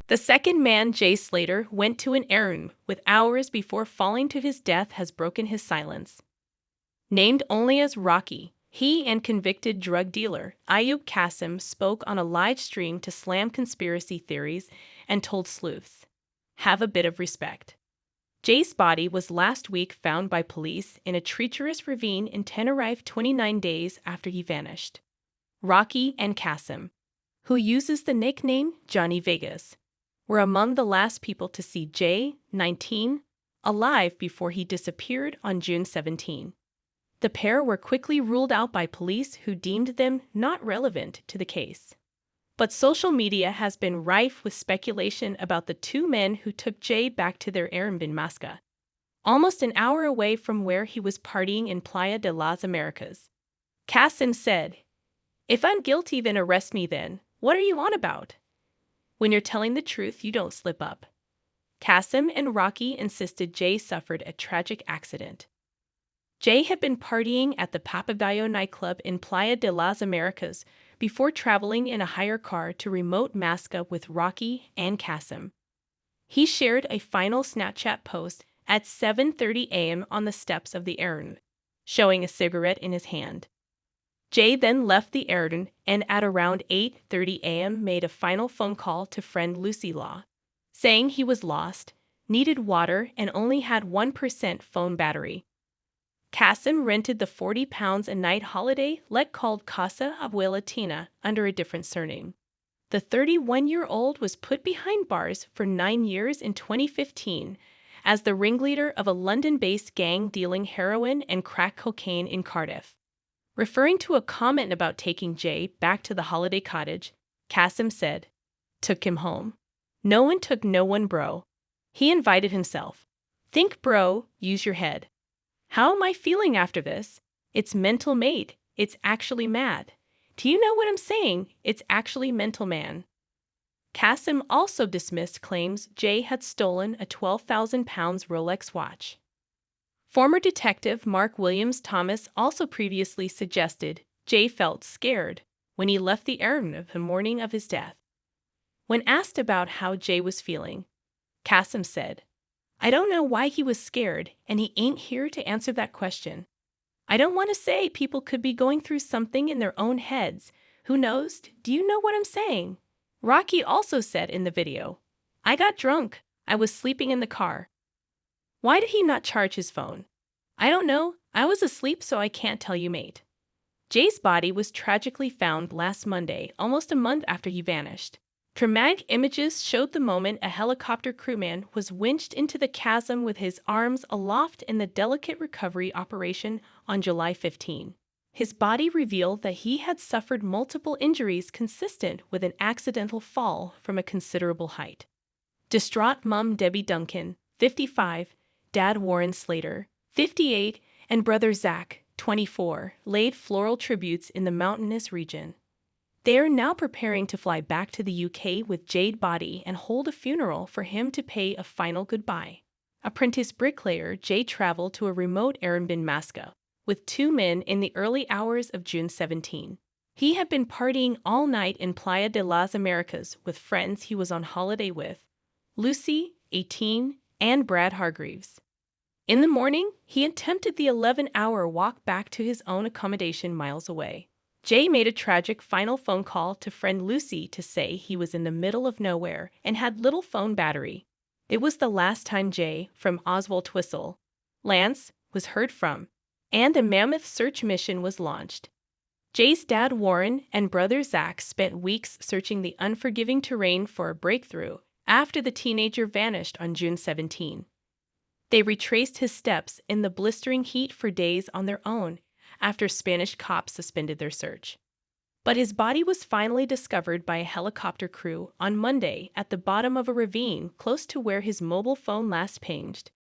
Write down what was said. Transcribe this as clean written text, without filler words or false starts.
The second man, Jay Slater, went to an errand with hours before falling to his death has broken his silence. Named only as Rocky, he and convicted drug dealer Ayub Qasim spoke on a live stream to slam conspiracy theories and told sleuths, "Have a bit of respect." Jay's body was last week found by police in a treacherous ravine in Tenerife 29 days after he vanished. Rocky and Qasim, who uses the nickname Johnny Vegas, were among the last people to see Jay, 19, alive before he disappeared on June 17. The pair were quickly ruled out by police who deemed them not relevant to the case. But social media has been rife with speculation about the two men who took Jay back to their Airbnb in Masca, almost an hour away from where he was partying in Playa de las Americas. Qasim said, "If I'm guilty, then arrest me then. What are you on about? When you're telling the truth, you don't slip up." Qasim and Rocky insisted Jay suffered a tragic accident. Jay had been partying at the Papagayo nightclub in Playa de las Americas before traveling in a hire car to remote Masca with Rocky and Qasim. He shared a final Snapchat post at 7:30 a.m. on the steps of the errand, showing a cigarette in his hand. Jay then left the errand and at around 8:30 a.m. made a final phone call to friend Lucy Law, saying he was lost, needed water, and only had 1% phone battery. Qasim rented the £40 a night holiday let called Casa Abuela Tina under a different surname. The 31-year-old was put behind bars for 9 years in 2015 as the ringleader of a London-based gang dealing heroin and crack cocaine in Cardiff. Referring to a comment about taking Jay back to the holiday cottage, Qasim said, "Took him home. No one took no one, bro. He invited himself. Think, bro, use your head. How am I feeling after this? It's mental, mate. It's actually mad. Do you know what I'm saying? It's actually mental, man." Qasim also dismissed claims Jay had stolen a £12,000 Rolex watch. Former detective Mark Williams Thomas also previously suggested Jay felt scared when he left the errand the morning of his death. When asked about how Jay was feeling, Qasim said, "I don't know why he was scared, and he ain't here to answer that question. I don't want to say people could be going through something in their own heads. Who knows? Do you know what I'm saying?" Rocky also said in the video, "I got drunk. I was sleeping in the car." Why did he not charge his phone? "I don't know. I was asleep, so I can't tell you, mate." Jay's body was tragically found last Monday, almost a month after he vanished. Dramatic images showed the moment a helicopter crewman was winched into the chasm with his arms aloft in the delicate recovery operation on July 15. His body revealed that he had suffered multiple injuries consistent with an accidental fall from a considerable height. Distraught mom Debbie Duncan, 55, dad Warren Slater, 58, and brother Zach, 24, laid floral tributes in the mountainous region. They are now preparing to fly back to the UK with Jay's body and hold a funeral for him to pay a final goodbye. Apprentice bricklayer Jay traveled to a remote Airbnb in Masca with two men in the early hours of June 17. He had been partying all night in Playa de las Americas with friends he was on holiday with, Lucy, 18, and Brad Hargreaves. In the morning, he attempted the 11-hour walk back to his own accommodation miles away. Jay made a tragic final phone call to friend Lucy to say he was in the middle of nowhere and had little phone battery. It was the last time Jay, from Oswald Twistle, Lance, was heard from, and a mammoth search mission was launched. Jay's dad Warren and brother Zach spent weeks searching the unforgiving terrain for a breakthrough after the teenager vanished on June 17. They retraced his steps in the blistering heat for days on their own after Spanish cops suspended their search. But his body was finally discovered by a helicopter crew on Monday at the bottom of a ravine close to where his mobile phone last pinged.